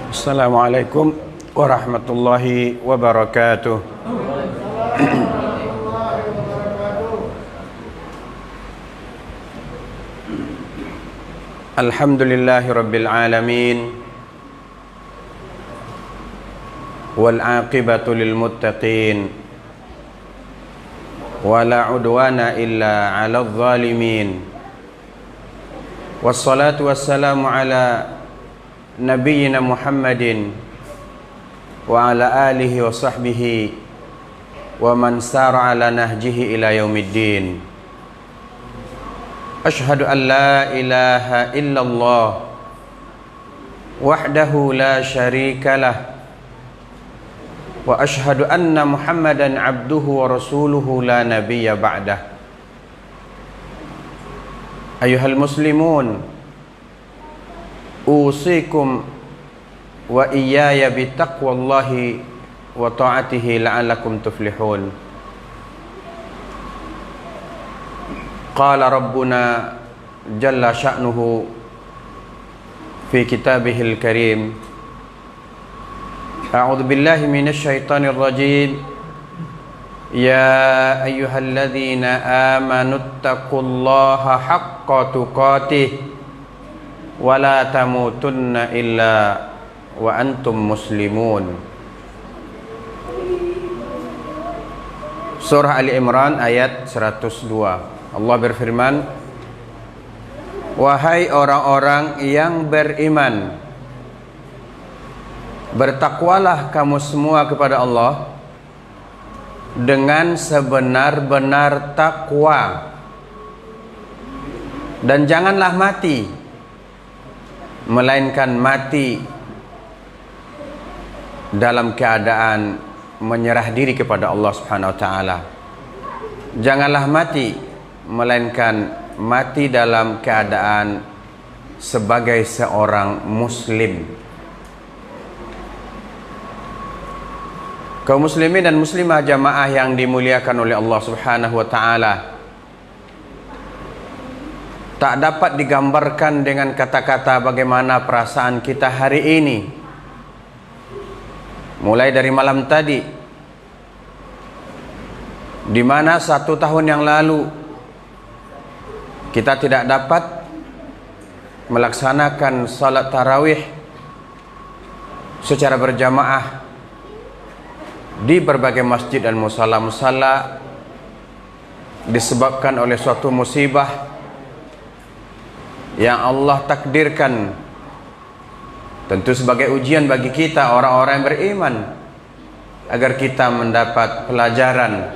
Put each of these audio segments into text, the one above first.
Assalamualaikum warahmatullahi wabarakatuh. Alhamdulillahi rabbil alamin, wal aqibatu lil muttaqin, wala udwana illa 'alal zalimin. Wassalatu wassalamu ala nabiyyina Muhammadin wa ala alihi wa sahbihi wa man sara ala nahjihi ila yaumiddin. Ashhadu an la ilaha illallah wahdahu la syarika lah, wa ashhadu anna Muhammadan abduhu wa rasuluhu la nabiyya ba'dah. Ayuhal muslimun, usikum wa iyaya bitaqwallahi wa ta'atihi la'allakum tuflihun. Qala rabbuna jalla sya'nuhu fi kitabihil karim, a'udzu billahi minasy syaithanir rajim. Ya ayyuhalladzina amanuttaqullaha haqqa tuqatih wa la tamutunna illa wa antum muslimun. Surah Ali Imran ayat 102. Allah berfirman, wahai orang-orang yang beriman, bertakwalah kamu semua kepada Allah dengan sebenar-benar takwa, dan janganlah mati melainkan mati dalam keadaan menyerah diri kepada Allah Subhanahu wa taala. Janganlah mati melainkan mati dalam keadaan sebagai seorang muslim. Kaum muslimin dan muslimah jamaah yang dimuliakan oleh Allah Subhanahu wa taala, tak dapat digambarkan dengan kata-kata bagaimana perasaan kita hari ini. Mulai dari malam tadi, di mana 1 tahun yang lalu kita tidak dapat melaksanakan salat tarawih secara berjamaah di berbagai masjid dan musala-musala disebabkan oleh suatu musibah yang Allah takdirkan, tentu sebagai ujian bagi kita orang-orang yang beriman, agar kita mendapat pelajaran.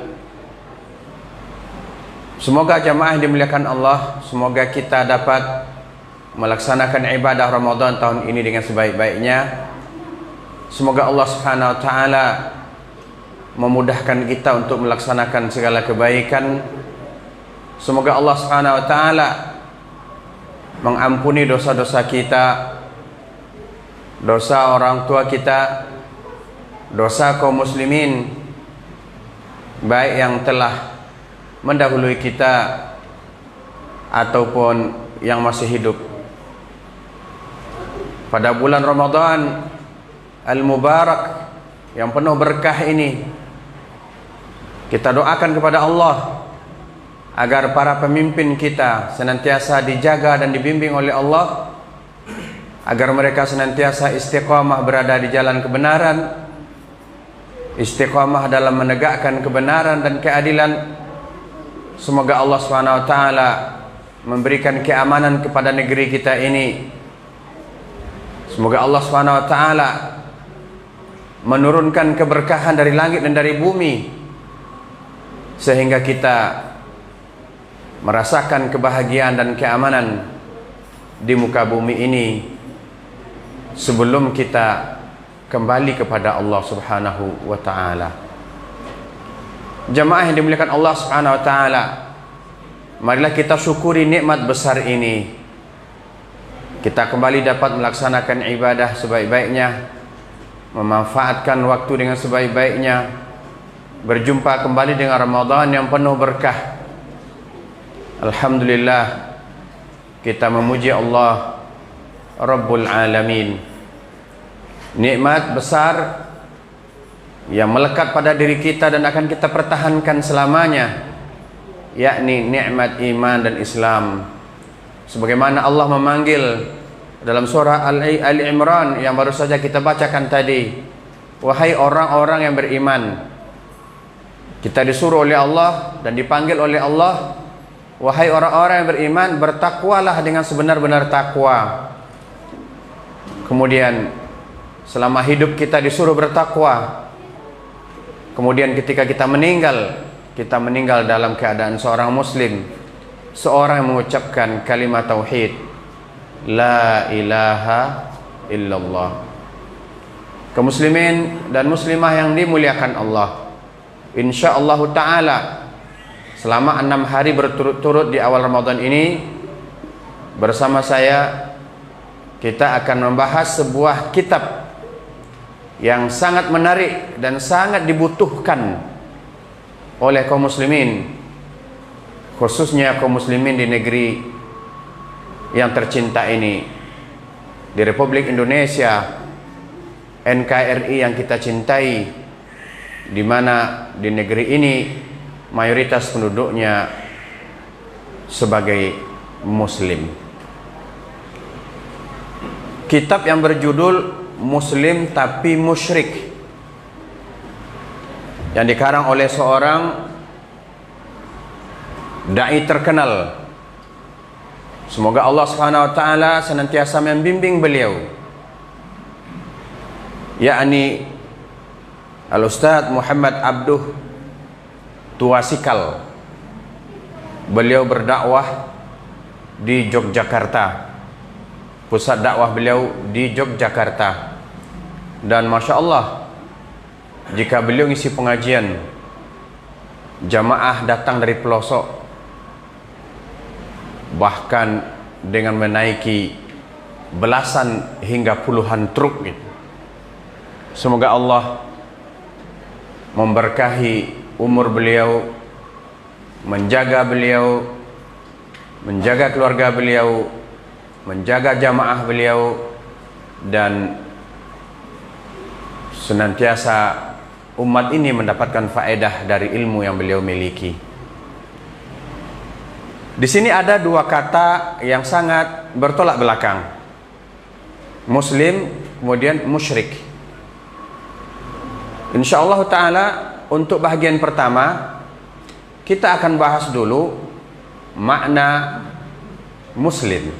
Semoga jamaah yang dimuliakan Allah, semoga kita dapat melaksanakan ibadah Ramadan tahun ini dengan sebaik-baiknya. Semoga Allah Subhanahu wa taala memudahkan kita untuk melaksanakan segala kebaikan. Semoga Allah Subhanahu wa taala mengampuni dosa-dosa kita, dosa orang tua kita, dosa kaum muslimin, baik yang telah mendahului kita ataupun yang masih hidup. Pada bulan Ramadan al-Mubarak yang penuh berkah ini, kita doakan kepada Allah agar para pemimpin kita senantiasa dijaga dan dibimbing oleh Allah, agar mereka senantiasa istiqamah berada di jalan kebenaran, istiqamah dalam menegakkan kebenaran dan keadilan. Semoga Allah SWT memberikan keamanan kepada negeri kita ini. Semoga Allah SWT menurunkan keberkahan dari langit dan dari bumi, sehingga kita merasakan kebahagiaan dan keamanan di muka bumi ini sebelum kita kembali kepada Allah Subhanahu wa taala. Jamaah yang dimuliakan Allah Subhanahu wa taala, marilah kita syukuri nikmat besar ini. Kita kembali dapat melaksanakan ibadah sebaik-baiknya, memanfaatkan waktu dengan sebaik-baiknya, berjumpa kembali dengan Ramadan yang penuh berkah. Alhamdulillah, kita memuji Allah Rabbul Alamin. nikmat besar yang melekat pada diri kita dan akan kita pertahankan selamanya, yakni nikmat iman dan Islam. Sebagaimana Allah memanggil dalam surah Ali Imran yang baru saja kita bacakan tadi, wahai orang-orang yang beriman. Kita disuruh oleh Allah dan dipanggil oleh Allah, wahai orang-orang yang beriman, bertakwalah dengan sebenar-benar takwa. Kemudian selama hidup kita disuruh bertakwa. Kemudian ketika kita meninggal dalam keadaan seorang muslim, seorang yang mengucapkan kalimat tauhid, la ilaha illallah. Kaum muslimin dan muslimah yang dimuliakan Allah, insyaallah taala selama 6 hari berturut-turut di awal Ramadan ini, bersama saya kita akan membahas sebuah kitab yang sangat menarik dan sangat dibutuhkan oleh kaum muslimin, khususnya kaum muslimin di negeri yang tercinta ini, di Republik Indonesia, NKRI yang kita cintai, di mana di negeri ini mayoritas penduduknya sebagai muslim. Kitab yang berjudul Muslim tapi Musyrik, yang dikarang oleh seorang dai terkenal. Semoga Allah Subhanahu wa taala senantiasa membimbing beliau, yakni Al-Ustaz Muhammad Abduh Tuasikal. Beliau berdakwah di Yogyakarta, pusat dakwah beliau di Yogyakarta. Dan Masya Allah, jika beliau ngisi pengajian, jamaah datang dari pelosok, bahkan dengan menaiki belasan hingga puluhan truk gitu. Semoga Allah memberkahi umur beliau, menjaga beliau, menjaga keluarga beliau, menjaga jamaah beliau, dan senantiasa umat ini mendapatkan faedah dari ilmu yang beliau miliki. Di sini ada 2 kata yang sangat bertolak belakang, muslim kemudian musyrik. Insyaallah taala untuk bagian pertama kita akan bahas dulu makna muslim.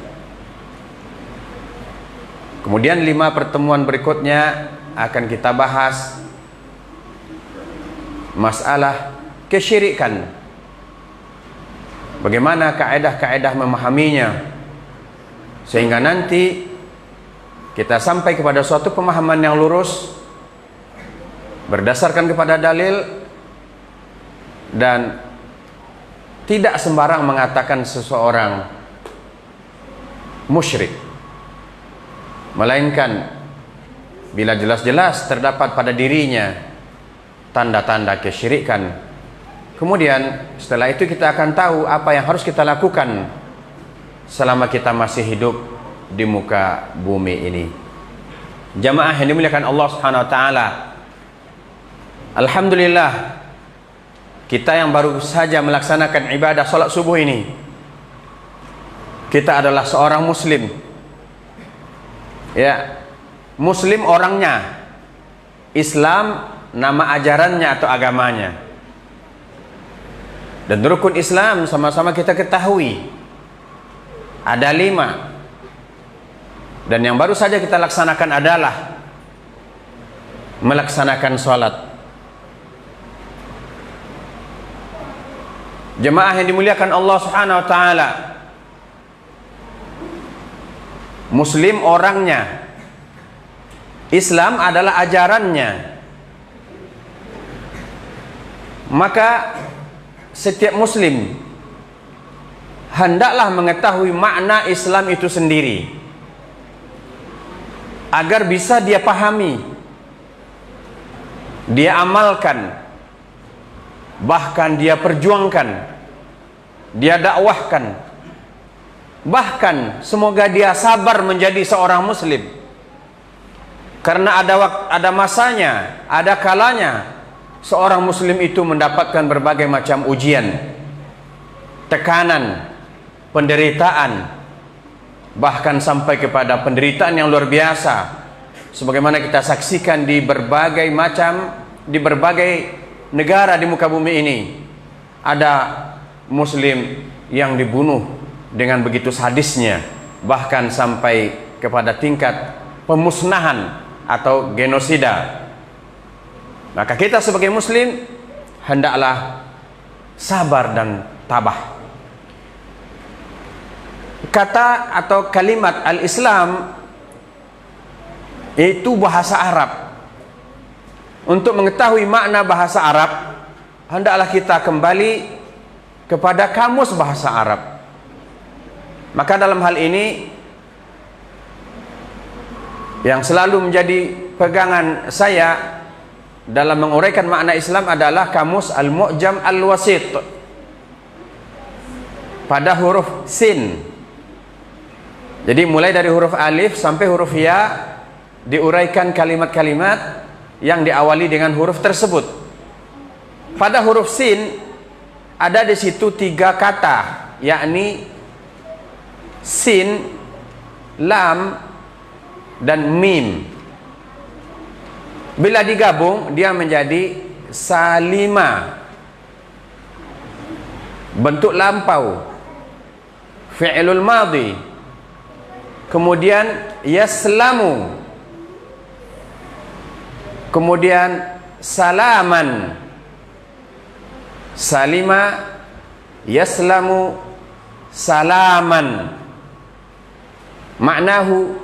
Kemudian 5 pertemuan berikutnya akan kita bahas masalah kesyirikan, bagaimana kaedah-kaedah memahaminya, sehingga nanti kita sampai kepada suatu pemahaman yang lurus berdasarkan kepada dalil, dan tidak sembarang mengatakan seseorang musyrik, melainkan bila jelas-jelas terdapat pada dirinya tanda-tanda kesyirikan. Kemudian setelah itu kita akan tahu apa yang harus kita lakukan selama kita masih hidup di muka bumi ini. Jamaah yang dimuliakan Allah Subhanahu wa taala, alhamdulillah kita yang baru saja melaksanakan ibadah salat subuh ini, kita adalah seorang muslim. Ya, muslim orangnya, Islam nama ajarannya atau agamanya. Dan rukun Islam sama-sama kita ketahui ada 5, dan yang baru saja kita laksanakan adalah melaksanakan sholat. Jemaah yang dimuliakan Allah Subhanahu wa taala, muslim orangnya, Islam adalah ajarannya. Maka setiap muslim hendaklah mengetahui makna Islam itu sendiri, agar bisa dia pahami, dia amalkan, bahkan dia perjuangkan, dia dakwahkan, bahkan semoga dia sabar menjadi seorang muslim. Karena ada masanya, ada kalanya seorang muslim itu mendapatkan berbagai macam ujian, tekanan, penderitaan, bahkan sampai kepada penderitaan yang luar biasa. Sebagaimana kita saksikan di berbagai negara di muka bumi ini, ada muslim yang dibunuh dengan begitu sadisnya, bahkan sampai kepada tingkat pemusnahan atau genosida. Maka kita sebagai muslim hendaklah sabar dan tabah. Kata atau kalimat al-Islam itu bahasa Arab. Untuk mengetahui makna bahasa Arab, hendaklah kita kembali kepada kamus bahasa Arab. Maka dalam hal ini yang selalu menjadi pegangan saya dalam menguraikan makna Islam adalah kamus Al-Mu'jam Al-Wasit pada huruf sin. Jadi mulai dari huruf alif sampai huruf ya diuraikan kalimat-kalimat yang diawali dengan huruf tersebut. Pada huruf sin ada di situ 3 kata, yakni sin, lam, dan mim. Bila digabung dia menjadi salima, bentuk lampau, fi'lul madhi. Kemudian yaslamu, kemudian salaman, salima, yaslamu, salaman. Maknahu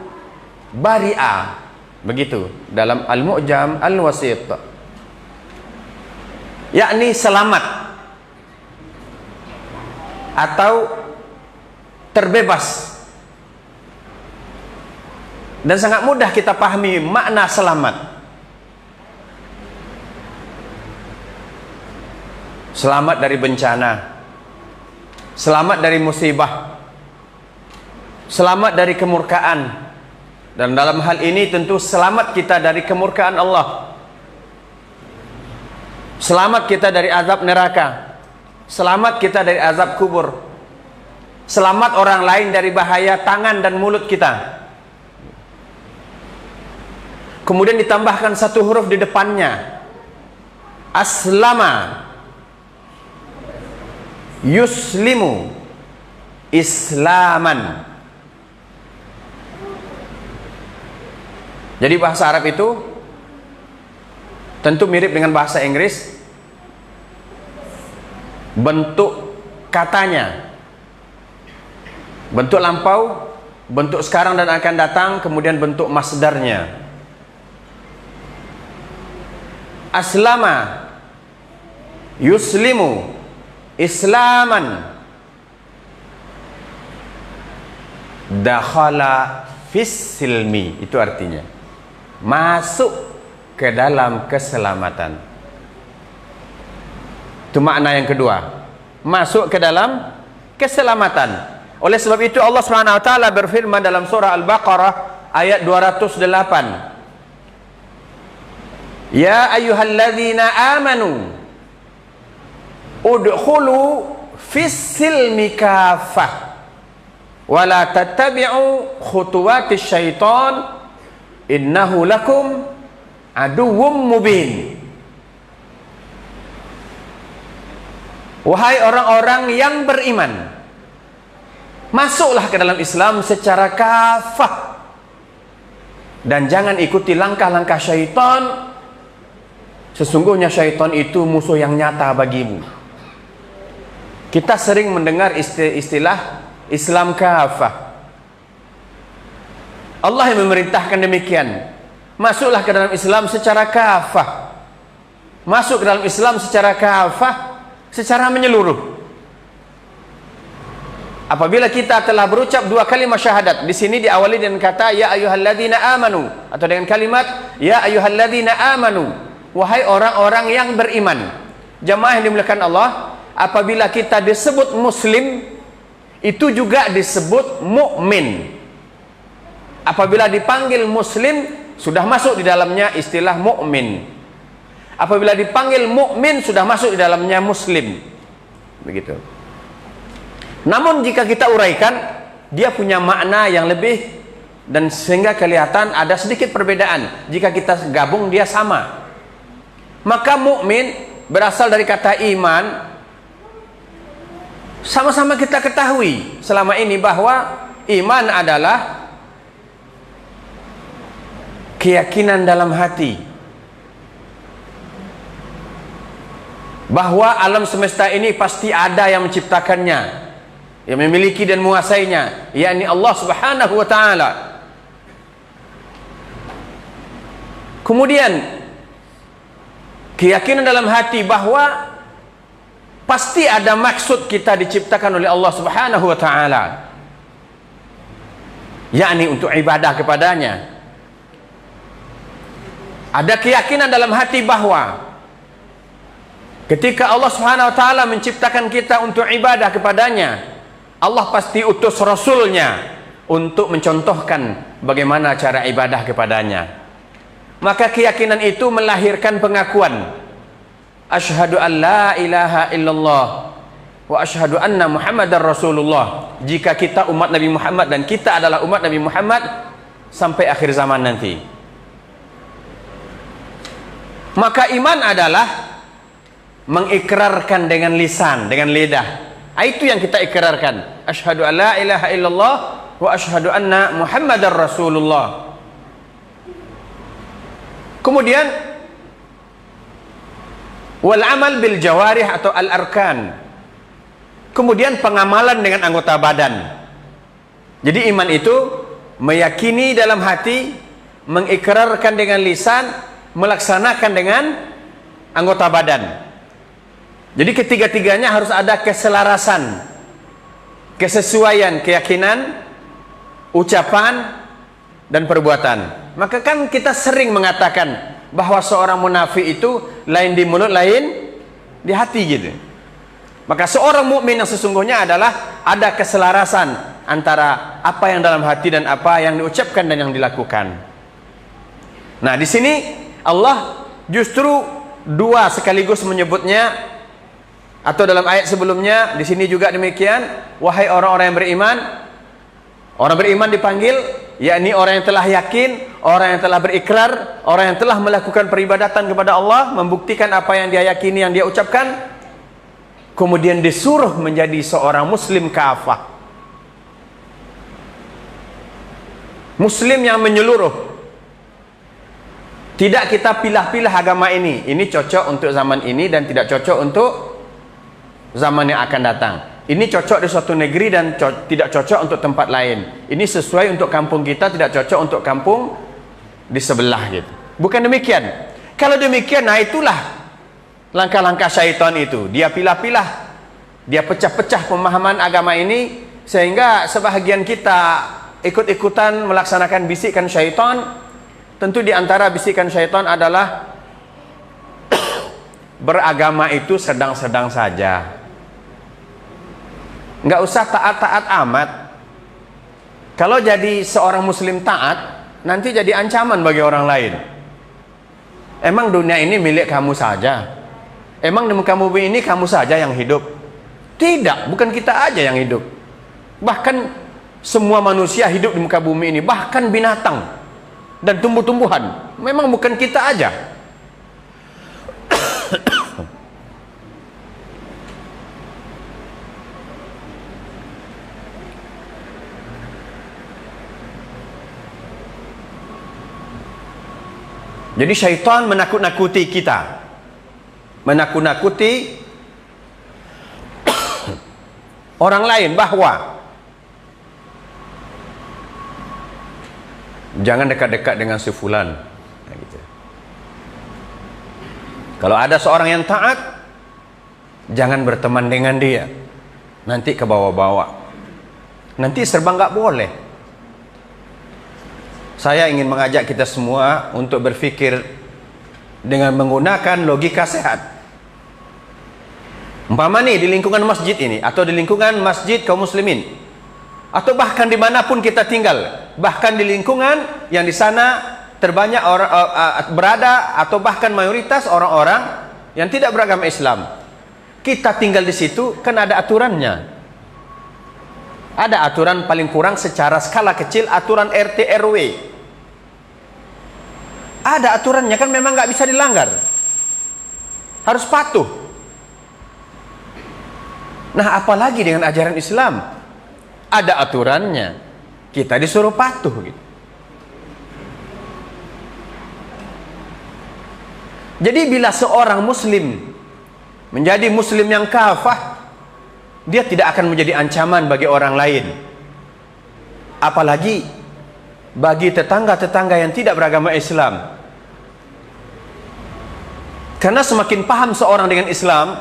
bari'a, begitu dalam Al-Mu'jam Al-Wasit, yakni selamat atau terbebas. Dan sangat mudah kita pahami makna selamat. Selamat dari bencana, selamat dari musibah, selamat dari kemurkaan. Dan dalam hal ini tentu selamat kita dari kemurkaan Allah, selamat kita dari azab neraka, selamat kita dari azab kubur, selamat orang lain dari bahaya tangan dan mulut kita. Kemudian ditambahkan 1 huruf di depannya, aslama, yuslimu, islaman. Jadi bahasa Arab itu tentu mirip dengan bahasa Inggris. Bentuk katanya, bentuk lampau, bentuk sekarang dan akan datang, kemudian bentuk masdarnya. Aslama, yuslimu, islaman, dakhala fis silmi, itu artinya masuk ke dalam keselamatan. Itu makna yang kedua, masuk ke dalam keselamatan. Oleh sebab itu Allah SWT berfirman dalam surah Al-Baqarah ayat 208, ya ayyuhalladzina amanu udkhulu fis silmi kafah wa la tattabi'u khutuwatis syaitan innahu lakum aduwwum mubin. Wahai orang-orang yang beriman, masuklah ke dalam Islam secara kafah dan jangan ikuti langkah-langkah syaitan. Sesungguhnya syaitan itu musuh yang nyata bagimu. Kita sering mendengar istilah Islam kafah. Allah yang memerintahkan demikian. Masuklah ke dalam Islam secara kafah. Masuk ke dalam Islam secara kafah, secara menyeluruh. Apabila kita telah berucap 2 kalimat syahadat, di sini diawali dengan kata ya ayyuhalladzina amanu, atau dengan kalimat ya ayyuhalladzina amanu, wahai orang-orang yang beriman. Jamaah yang dimuliakan Allah, apabila kita disebut muslim, itu juga disebut mukmin. Apabila dipanggil muslim, sudah masuk di dalamnya istilah mukmin. Apabila dipanggil mukmin, sudah masuk di dalamnya muslim. Begitu. Namun jika kita uraikan, dia punya makna yang lebih, dan sehingga kelihatan ada sedikit perbedaan. Jika kita gabung, dia sama. Maka mukmin berasal dari kata iman. Sama-sama kita ketahui selama ini bahwa iman adalah keyakinan dalam hati bahwa alam semesta ini pasti ada yang menciptakannya, yang memiliki dan menguasainya, yakni Allah Subhanahu wa taala. Kemudian keyakinan dalam hati bahwa pasti ada maksud kita diciptakan oleh Allah Subhanahu wa taala, yakni untuk ibadah kepadanya. Ada keyakinan dalam hati bahwa ketika Allah Subhanahu wa taala menciptakan kita untuk ibadah kepadanya, Allah pasti utus rasulnya untuk mencontohkan bagaimana cara ibadah kepadanya. Maka keyakinan itu melahirkan pengakuan asyhadu an la ilaha illallah wa asyhadu anna muhammadar rasulullah. Jika kita umat Nabi Muhammad dan kita adalah umat Nabi Muhammad sampai akhir zaman nanti. Maka iman adalah mengikrarkan dengan lisan, dengan lidah. Itu yang kita ikrarkan. Asyhadu an la ilaha illallah wa asyhadu anna muhammadar rasulullah. Kemudian wal amal bil jawarih atau al arkan. Kemudian pengamalan dengan anggota badan. Jadi iman itu meyakini dalam hati, mengikrarkan dengan lisan, melaksanakan dengan anggota badan. Jadi ketiga-tiganya harus ada keselarasan, kesesuaian keyakinan, ucapan, dan perbuatan. Maka kan kita sering mengatakan bahwa seorang munafik itu lain di mulut, lain di hati gitu. Maka seorang mukmin yang sesungguhnya adalah ada keselarasan antara apa yang dalam hati dan apa yang diucapkan dan yang dilakukan. Nah, di sini Allah justru dua sekaligus menyebutnya, atau dalam ayat sebelumnya di sini juga demikian, wahai orang-orang yang beriman. Orang beriman dipanggil, yakni orang yang telah yakin, orang yang telah berikrar, orang yang telah melakukan peribadatan kepada Allah, membuktikan apa yang dia yakini, yang dia ucapkan, kemudian disuruh menjadi seorang muslim kafah, muslim yang menyeluruh. Tidak kita pilah-pilah agama ini cocok untuk zaman ini dan tidak cocok untuk zaman yang akan datang. Ini cocok di suatu negeri dan tidak cocok untuk tempat lain. Ini sesuai untuk kampung kita, tidak cocok untuk kampung di sebelah gitu. Bukan demikian. Kalau demikian, nah itulah langkah-langkah syaitan itu. Dia pilah-pilah, dia pecah-pecah pemahaman agama ini, sehingga sebahagian kita ikut-ikutan melaksanakan bisikan syaitan. Tentu di antara bisikan syaitan adalah beragama itu sedang-sedang saja. Nggak usah taat-taat amat. Kalau jadi seorang muslim taat, nanti jadi ancaman bagi orang lain. Emang dunia ini milik kamu saja? Emang di muka bumi ini kamu saja yang hidup? Tidak, bukan kita aja yang hidup. Bahkan semua manusia hidup di muka bumi ini, bahkan binatang dan tumbuh-tumbuhan. Memang bukan kita aja. Jadi syaitan menakut-nakuti kita, menakut-nakuti orang lain bahwa jangan dekat-dekat dengan si fulan. Nah, gitu. Kalau ada seorang yang taat, jangan berteman dengan dia. Nanti ke bawah-bawah. Nanti serba nggak boleh. Saya ingin mengajak kita semua untuk berpikir dengan menggunakan logika sehat. Umpama nih di lingkungan masjid ini, atau di lingkungan masjid kaum muslimin, atau bahkan dimanapun kita tinggal, bahkan di lingkungan yang di sana terbanyak orang berada atau bahkan mayoritas orang-orang yang tidak beragama Islam. Kita tinggal di situ kan ada aturannya. Ada aturan paling kurang secara skala kecil, aturan RT RW. Ada aturannya kan, memang nggak bisa dilanggar. Harus patuh. Nah, apalagi dengan ajaran Islam, ada aturannya. Kita disuruh patuh gitu. Jadi bila seorang muslim menjadi muslim yang kafah, dia tidak akan menjadi ancaman bagi orang lain, apalagi bagi tetangga-tetangga yang tidak beragama Islam. Karena semakin paham seorang dengan Islam,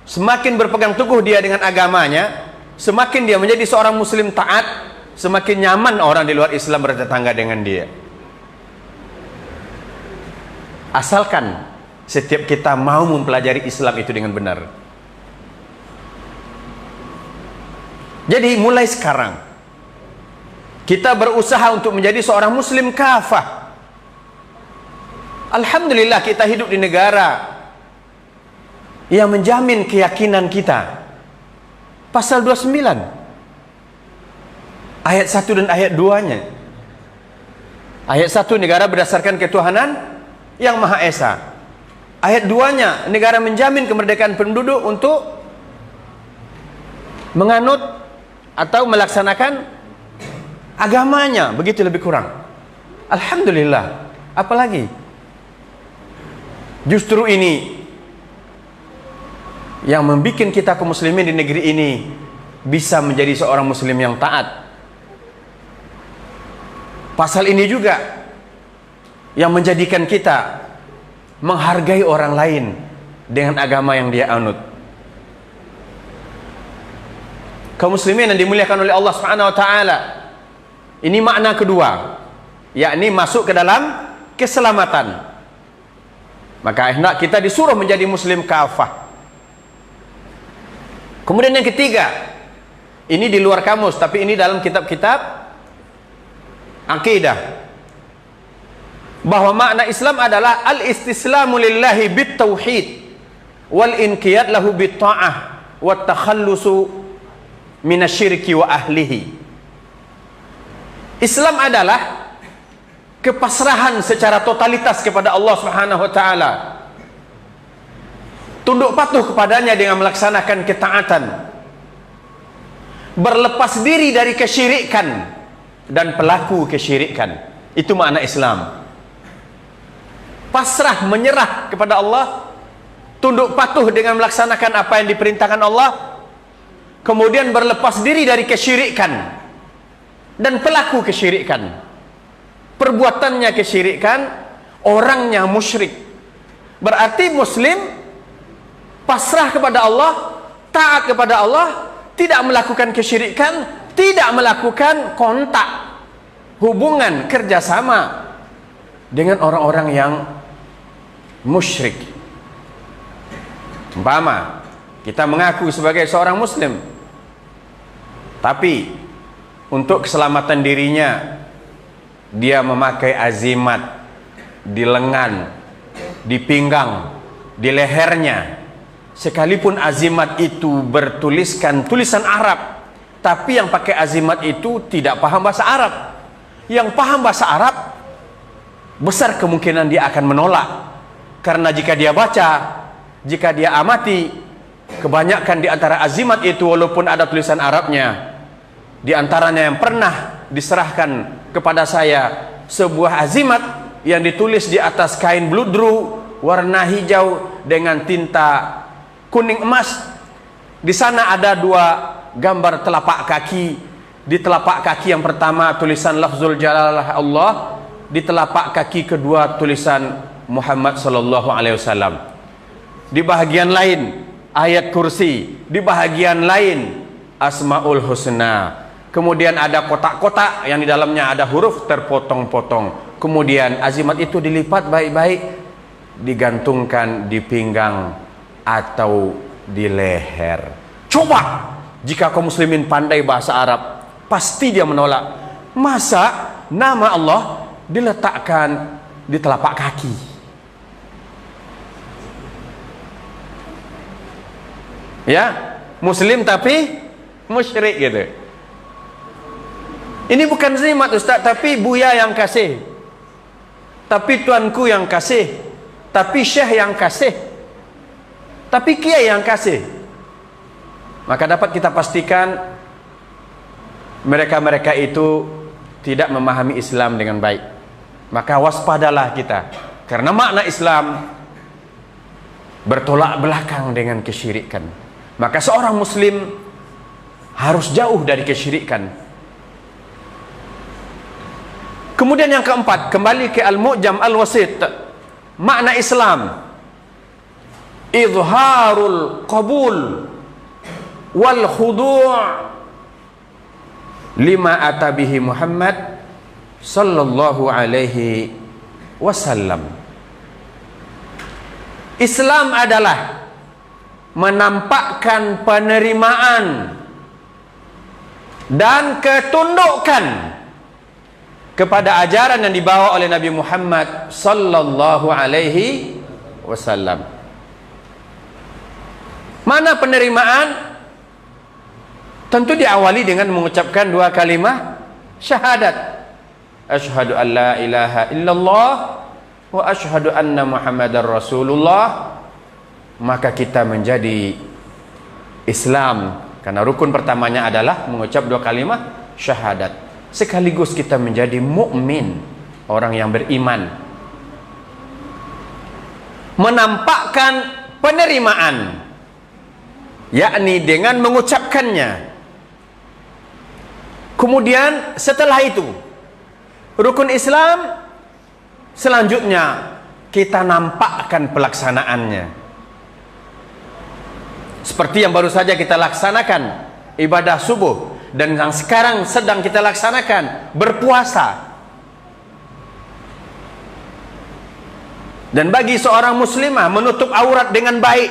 semakin berpegang teguh dia dengan agamanya, semakin dia menjadi seorang muslim taat, semakin nyaman orang di luar Islam bertetangga dengan dia. Asalkan setiap kita mau mempelajari Islam itu dengan benar. Jadi mulai sekarang kita berusaha untuk menjadi seorang muslim kafah. Alhamdulillah kita hidup di negara yang menjamin keyakinan kita. Pasal 29 ayat 1 dan ayat 2-nya. Ayat 1, negara berdasarkan ketuhanan yang Maha Esa. Ayat 2-nya, negara menjamin kemerdekaan penduduk untuk menganut atau melaksanakan agamanya, begitu lebih kurang. Alhamdulillah. Apalagi justru ini yang membuat kita kaum muslimin di negeri ini bisa menjadi seorang muslim yang taat. Pasal ini juga yang menjadikan kita menghargai orang lain dengan agama yang dia anut. Kaum muslimin yang dimuliakan oleh Allah Subhanahu wa taala. Ini makna kedua, yakni masuk ke dalam keselamatan. Maka hendak kita disuruh menjadi muslim kafah. Kemudian yang ketiga, ini di luar kamus tapi ini dalam kitab-kitab akidah, bahwa makna Islam adalah al-istislamu lillahi bit tauhid wal inqiyad lahu bit ta'ah wat takhallusu minasyirki wa ahlihi. Islam adalah kepasrahan secara totalitas kepada Allah Subhanahu wa taala, tunduk patuh kepadanya dengan melaksanakan ketaatan, berlepas diri dari kesyirikan dan pelaku kesyirikan. Itu makna Islam. Pasrah, menyerah kepada Allah, tunduk patuh dengan melaksanakan apa yang diperintahkan Allah, kemudian berlepas diri dari kesyirikan dan pelaku kesyirikan. Perbuatannya kesyirikan, orangnya musyrik. Berarti muslim pasrah kepada Allah, taat kepada Allah, tidak melakukan kesyirikan, tidak melakukan kontak, hubungan, kerjasama dengan orang-orang yang musyrik. Umpama kita mengaku sebagai seorang muslim, tapi untuk keselamatan dirinya dia memakai azimat di lengan, di pinggang, di lehernya. Sekalipun azimat itu bertuliskan tulisan Arab, tapi yang pakai azimat itu tidak paham bahasa Arab. Yang paham bahasa Arab, besar kemungkinan dia akan menolak. Karena jika dia baca, jika dia amati, kebanyakan di antara azimat itu walaupun ada tulisan Arabnya, di antaranya yang pernah diserahkan kepada saya sebuah azimat yang ditulis di atas kain bludru warna hijau dengan tinta kuning emas. Di sana ada dua gambar telapak kaki. Di telapak kaki yang pertama tulisan lafzul jalalah Allah, di telapak kaki kedua tulisan Muhammad sallallahu alaihi wasallam. Di bahagian lain ayat kursi, di bahagian lain Asmaul Husna. Kemudian ada kotak-kotak yang di dalamnya ada huruf terpotong-potong. Kemudian azimat itu dilipat baik-baik, digantungkan di pinggang atau di leher. Coba jika kaum muslimin pandai bahasa Arab, pasti dia menolak. Masa nama Allah diletakkan di telapak kaki. Ya, muslim tapi musyrik gitu. Ini bukan nikmat Ustaz, tapi buya yang kasih, tapi tuanku yang kasih, tapi syekh yang kasih, tapi kiai yang kasih. Maka dapat kita pastikan mereka-mereka itu tidak memahami Islam dengan baik. Maka waspadalah kita, karena makna Islam bertolak belakang dengan kesyirikan. Maka seorang muslim harus jauh dari kesyirikan. Kemudian yang keempat, kembali ke Al-Mu'jam Al-Wasit. Makna Islam, izharul qabul wal khudu' lima atabihi Muhammad sallallahu alaihi wasallam. Islam adalah menampakkan penerimaan dan ketundukan kepada ajaran yang dibawa oleh Nabi Muhammad sallallahu alaihi wasallam. Mana penerimaan? Tentu diawali dengan mengucapkan dua kalimat syahadat. Asyhadu an la ilaha illallah wa asyhadu anna Muhammadar Rasulullah. Maka kita menjadi Islam, karena rukun pertamanya adalah mengucap dua kalimat syahadat. Sekaligus kita menjadi mukmin, orang yang beriman. Menampakkan penerimaan, yakni dengan mengucapkannya. Kemudian setelah itu, rukun Islam selanjutnya kita nampakkan pelaksanaannya. Seperti yang baru saja kita laksanakan, ibadah subuh, dan yang sekarang sedang kita laksanakan, berpuasa. Dan bagi seorang muslimah menutup aurat dengan baik.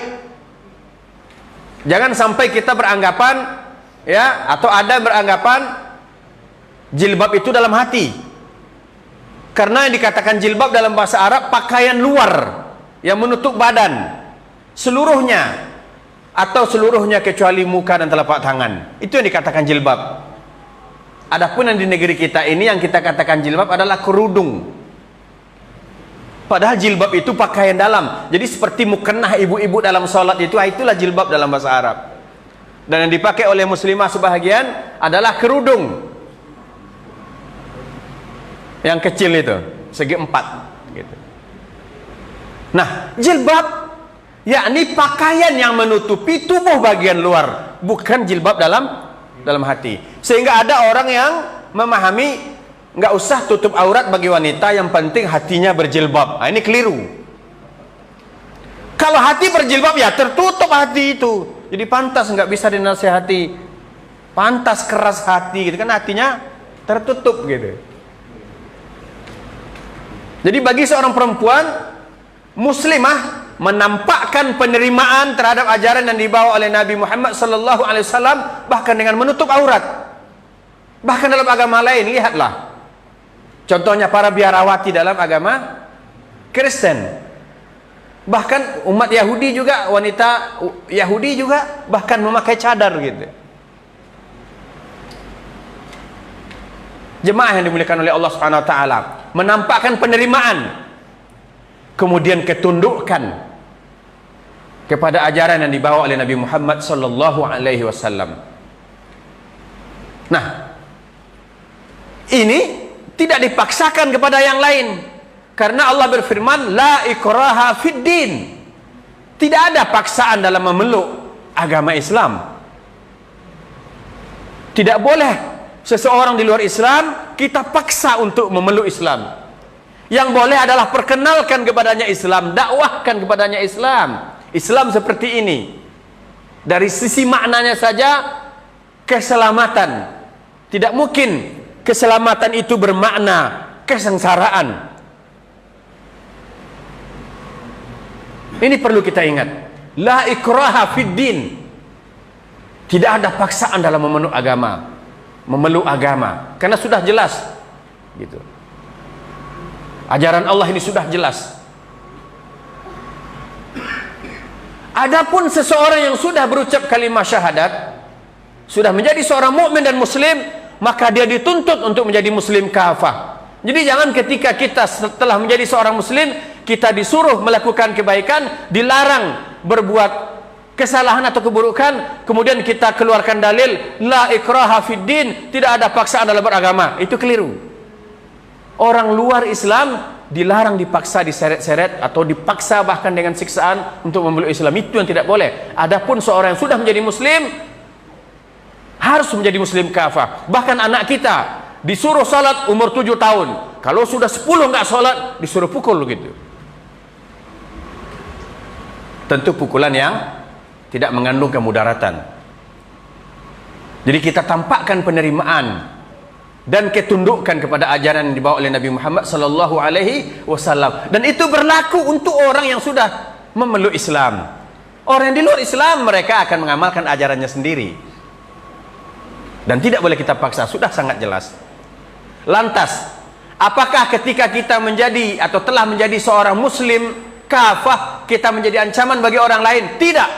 Jangan sampai kita beranggapan, ya, atau ada beranggapan jilbab itu dalam hati. Karena yang dikatakan jilbab dalam bahasa Arab pakaian luar yang menutup badan seluruhnya, atau seluruhnya kecuali muka dan telapak tangan. Itu yang dikatakan jilbab. Adapun yang di negeri kita ini yang kita katakan jilbab adalah kerudung. Padahal jilbab itu pakaian dalam. Jadi seperti mukennah ibu-ibu dalam sholat itu, itulah jilbab dalam bahasa Arab. Dan yang dipakai oleh muslimah sebahagian adalah kerudung yang kecil itu, segi 4 gitu. Nah, jilbab yakni pakaian yang menutupi tubuh bagian luar, bukan jilbab dalam hati. Sehingga ada orang yang memahami nggak usah tutup aurat bagi wanita, yang penting hatinya berjilbab. Nah, ini keliru. Kalau hati berjilbab ya tertutup hati itu, jadi pantas nggak bisa dinasihati, pantas keras hati gitu kan, hatinya tertutup gitu. Jadi bagi seorang perempuan muslimah menampakkan penerimaan terhadap ajaran yang dibawa oleh Nabi Muhammad sallallahu alaihi wasallam, bahkan dengan menutup aurat. Bahkan dalam agama lain, lihatlah. Contohnya para biarawati dalam agama Kristen. Bahkan umat Yahudi juga, wanita Yahudi juga bahkan memakai cadar gitu. Jemaah yang dimuliakan oleh Allah Subhanahu wa taala, menampakkan penerimaan, kemudian ketundukan kepada ajaran yang dibawa oleh Nabi Muhammad sallallahu alaihi wasallam. Nah, ini tidak dipaksakan kepada yang lain, karena Allah berfirman, la ikraha fid din. Tidak ada paksaan dalam memeluk agama Islam. Tidak boleh seseorang di luar Islam kita paksa untuk memeluk Islam. Yang boleh adalah perkenalkan kepadanya Islam, dakwahkan kepadanya Islam. Islam seperti ini. Dari sisi maknanya saja keselamatan. Tidak mungkin keselamatan itu bermakna kesengsaraan. Ini perlu kita ingat. La ikraha fid din. Tidak ada paksaan dalam memeluk agama. Karena sudah jelas gitu. Ajaran Allah ini sudah jelas. Adapun seseorang yang sudah berucap kalimat syahadat, sudah menjadi seorang mukmin dan muslim, maka dia dituntut untuk menjadi muslim kafah. Jadi jangan ketika kita setelah menjadi seorang muslim, kita disuruh melakukan kebaikan, dilarang berbuat kesalahan atau keburukan, kemudian kita keluarkan dalil la ikraha fid din, tidak ada paksaan dalam beragama. Itu keliru. Orang luar Islam dilarang dipaksa, diseret-seret atau dipaksa bahkan dengan siksaan untuk memeluk Islam. Itu yang tidak boleh. Adapun seorang yang sudah menjadi muslim harus menjadi muslim kafah. Bahkan anak kita disuruh salat umur 7 tahun. Kalau sudah 10 nggak salat, disuruh pukul gitu. Tentu pukulan yang tidak mengandung kemudaratan. Jadi kita tampakkan penerimaan dan ketundukan kepada ajaran yang dibawa oleh Nabi Muhammad sallallahu alaihi wasallam, dan itu berlaku untuk orang yang sudah memeluk Islam. Orang yang di luar Islam, mereka akan mengamalkan ajarannya sendiri dan tidak boleh kita paksa, sudah sangat jelas. Lantas, apakah ketika kita menjadi atau telah menjadi seorang muslim kafah, kita menjadi ancaman bagi orang lain? Tidak.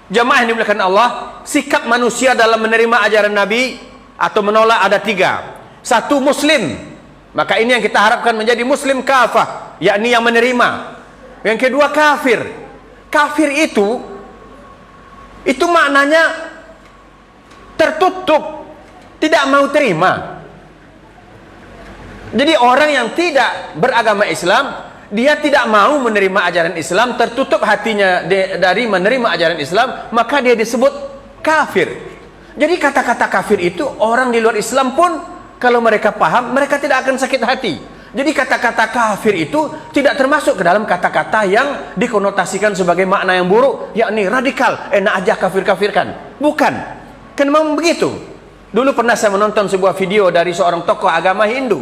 Jamaah yang dimuliakan Allah, sikap manusia dalam menerima ajaran Nabi atau menolak ada 3. 1, muslim, maka ini yang kita harapkan menjadi muslim kafah, yakni yang menerima. Yang kedua, kafir. Kafir itu maknanya tertutup, tidak mau terima. Jadi orang yang tidak beragama Islam, dia tidak mau menerima ajaran Islam, tertutup hatinya dari menerima ajaran Islam, maka dia disebut kafir. Jadi kata-kata kafir itu orang di luar Islam pun kalau mereka paham, mereka tidak akan sakit hati. Jadi kata-kata kafir itu tidak termasuk ke dalam kata-kata yang dikonotasikan sebagai makna yang buruk, yakni radikal, enak aja kafir-kafirkan. Bukan. Kan memang begitu. Dulu pernah saya menonton sebuah video dari seorang tokoh agama Hindu.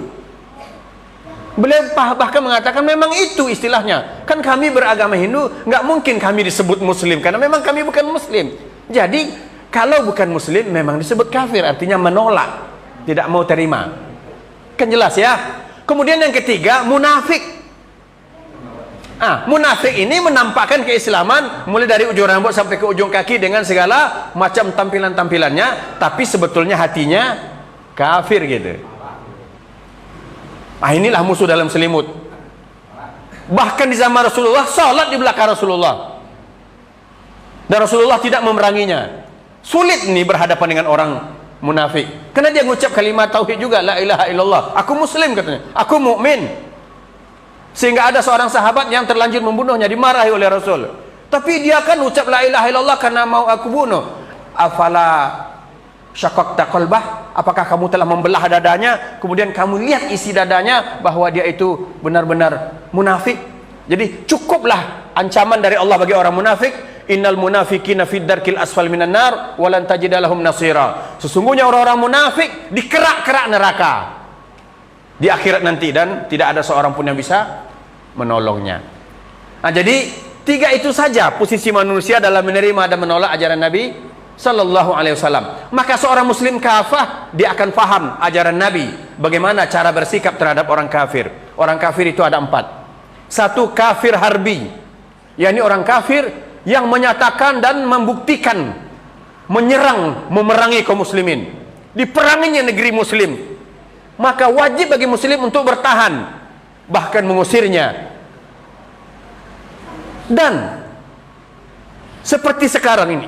Beliau bahkan mengatakan memang itu istilahnya. Kan kami beragama Hindu, nggak mungkin kami disebut muslim karena memang kami bukan muslim. Jadi kalau bukan muslim memang disebut kafir, artinya menolak, tidak mau terima. Kan jelas ya. Kemudian yang ketiga, munafik. Munafik ini menampakkan keislaman mulai dari ujung rambut sampai ke ujung kaki dengan segala macam tampilan-tampilannya, tapi sebetulnya hatinya kafir gitu. Inilah musuh dalam selimut. Bahkan di zaman Rasulullah, salat di belakang Rasulullah, dan Rasulullah tidak memeranginya. Sulit nih berhadapan dengan orang munafik, karena dia mengucap kalimat tauhid juga, la ilaha illallah, aku muslim katanya, aku mukmin. Sehingga ada seorang sahabat yang terlanjur membunuhnya, dimarahi oleh Rasul. Tapi dia kan ucap la ilaha illallah karena mau aku bunuh. Afala syaqaqta qalbah, apakah kamu telah membelah dadanya, kemudian kamu lihat isi dadanya bahwa dia itu benar-benar munafik. Jadi cukuplah ancaman dari Allah bagi orang munafik. Innal munafiqina fid darkil asfal minan nar wa lan tajida lahum nasira. Sesungguhnya orang-orang munafik di kerak-kerak neraka di akhirat nanti, dan tidak ada seorang pun yang bisa menolongnya. Jadi 3 itu saja posisi manusia dalam menerima dan menolak ajaran Nabi sallallahu alaihi wasallam. Maka seorang muslim kafah, dia akan paham ajaran Nabi, bagaimana cara bersikap terhadap orang kafir. Orang kafir itu ada 4. 1, kafir harbi, yakni orang kafir yang menyatakan dan membuktikan memerangi kaum muslimin, diperanginya negeri muslim, maka wajib bagi muslim untuk bertahan, bahkan mengusirnya. Dan seperti sekarang ini,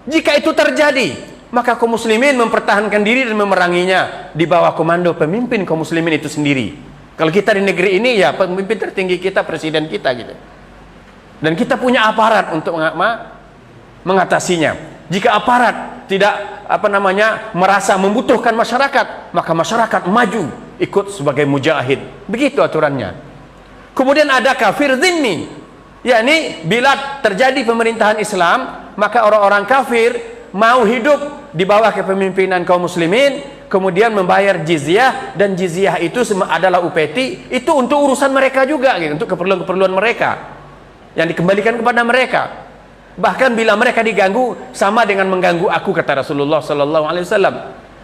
jika itu terjadi, maka kaum muslimin mempertahankan diri dan memeranginya di bawah komando pemimpin kaum muslimin itu sendiri. Kalau kita di negeri ini, ya pemimpin tertinggi kita, presiden kita gitu. Dan kita punya aparat untuk mengatasinya. Jika aparat tidak merasa membutuhkan masyarakat, maka masyarakat maju ikut sebagai mujahid. Begitu aturannya. Kemudian ada kafir zimmi, yakni bila terjadi pemerintahan Islam, maka orang-orang kafir mau hidup di bawah kepemimpinan kaum muslimin, kemudian membayar jizyah, dan jizyah itu adalah upeti, itu untuk urusan mereka juga gitu, untuk keperluan-keperluan mereka yang dikembalikan kepada mereka. Bahkan bila mereka diganggu, sama dengan mengganggu aku, kata Rasulullah sallallahu alaihi wasallam.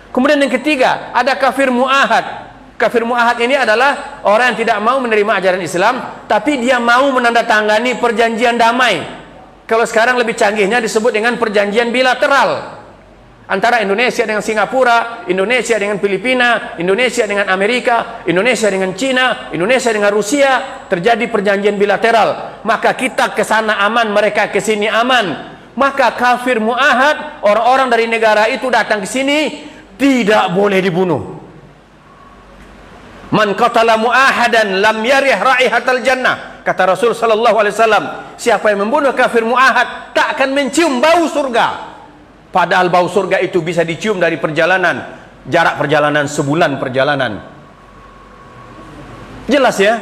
Kemudian yang ketiga, ada kafir muahad, Kafir muahad ini adalah orang yang tidak mau menerima ajaran Islam, tapi dia mau menandatangani perjanjian damai. Kalau sekarang lebih canggihnya disebut dengan perjanjian bilateral antara Indonesia dengan Singapura, Indonesia dengan Filipina, Indonesia dengan Amerika, Indonesia dengan Cina, Indonesia dengan Rusia. Terjadi perjanjian bilateral, maka kita ke sana aman, mereka ke sini aman. Maka kafir muahad, orang-orang dari negara itu datang ke sini tidak boleh dibunuh. Man qatala muahadan lam yarih raihatal jannah, kata Rasul sallallahu alaihi wasallam. Siapa yang membunuh kafir muahad tak akan mencium bau surga. Padahal bau surga itu bisa dicium dari perjalanan, jarak perjalanan sebulan perjalanan. Jelas ya?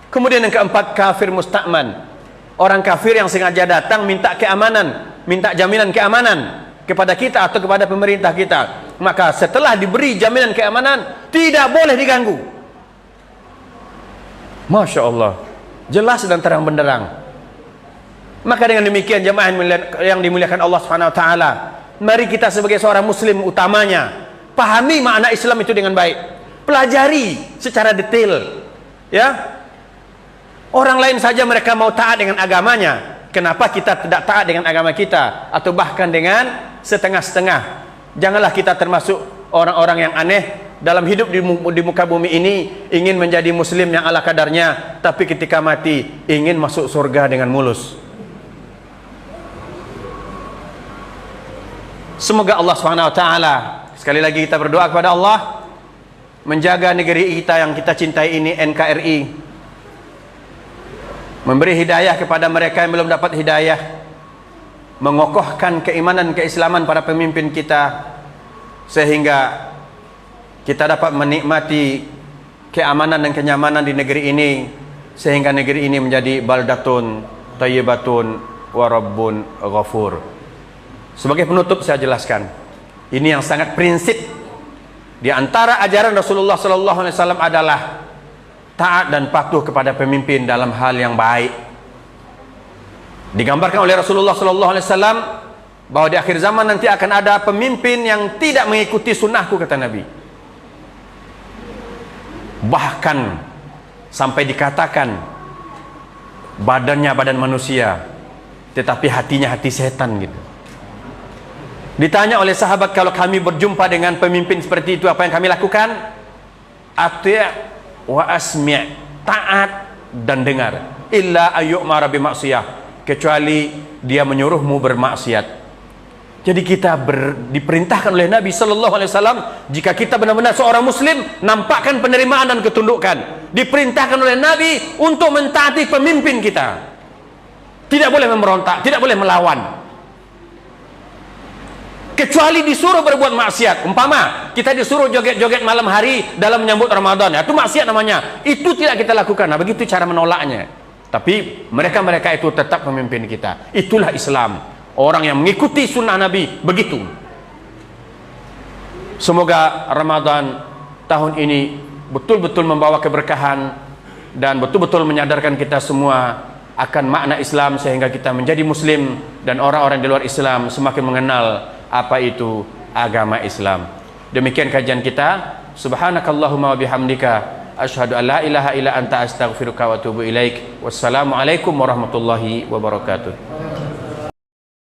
Kemudian yang keempat, kafir musta'man. Orang kafir yang sengaja datang minta keamanan, minta jaminan keamanan kepada kita atau kepada pemerintah kita. Maka setelah diberi jaminan keamanan, tidak boleh diganggu. Masya Allah, jelas dan terang benderang. Maka dengan demikian jemaah yang dimuliakan Allah Subhanahu wa taala, mari kita sebagai seorang muslim utamanya pahami makna Islam itu dengan baik. Pelajari secara detail. Ya. Orang lain saja mereka mau taat dengan agamanya, kenapa kita tidak taat dengan agama kita atau bahkan dengan setengah-setengah? Janganlah kita termasuk orang-orang yang aneh dalam hidup di muka bumi ini, ingin menjadi muslim yang ala kadarnya, tapi ketika mati ingin masuk surga dengan mulus. Semoga Allah SWT, sekali lagi kita berdoa kepada Allah, menjaga negeri kita yang kita cintai ini, NKRI, memberi hidayah kepada mereka yang belum dapat hidayah, mengokohkan keimanan keislaman para pemimpin kita, sehingga kita dapat menikmati keamanan dan kenyamanan di negeri ini, sehingga negeri ini menjadi baldatun thayyibatun wa rabbun ghafur. Sebagai penutup saya jelaskan, ini yang sangat prinsip di antara ajaran Rasulullah SAW adalah taat dan patuh kepada pemimpin dalam hal yang baik. Digambarkan oleh Rasulullah SAW bahwa di akhir zaman nanti akan ada pemimpin yang tidak mengikuti sunnahku, kata Nabi. Bahkan sampai dikatakan badannya badan manusia, tetapi hatinya hati setan gitu. Ditanya oleh sahabat, kalau kami berjumpa dengan pemimpin seperti itu, apa yang kami lakukan? Ati' wa asmi', taat dan dengar. Illa ayyu'mara bimaksiyah, kecuali dia menyuruhmu bermaksiat. Jadi kita diperintahkan oleh Nabi sallallahu alaihi wasallam, jika kita benar-benar seorang muslim, nampakkan penerimaan dan ketundukan. Diperintahkan oleh Nabi untuk mentaati pemimpin kita. Tidak boleh memberontak, tidak boleh melawan. Kecuali disuruh berbuat maksiat. Umpama kita disuruh joget-joget malam hari dalam menyambut Ramadan, ya, itu maksiat namanya. Itu tidak kita lakukan. Nah, begitu cara menolaknya. Tapi mereka itu tetap pemimpin kita. Itulah Islam. Orang yang mengikuti sunnah Nabi begitu. Semoga Ramadan tahun ini betul-betul membawa keberkahan dan betul-betul menyadarkan kita semua akan makna Islam, sehingga kita menjadi muslim dan orang-orang di luar Islam semakin mengenal apa itu agama Islam. Demikian kajian kita. Subhanakallahumma wa bihamdika asyhadu an la ilaha illa anta astaghfiruka wa atubu ilaik. Wassalamualaikum warahmatullahi wabarakatuh.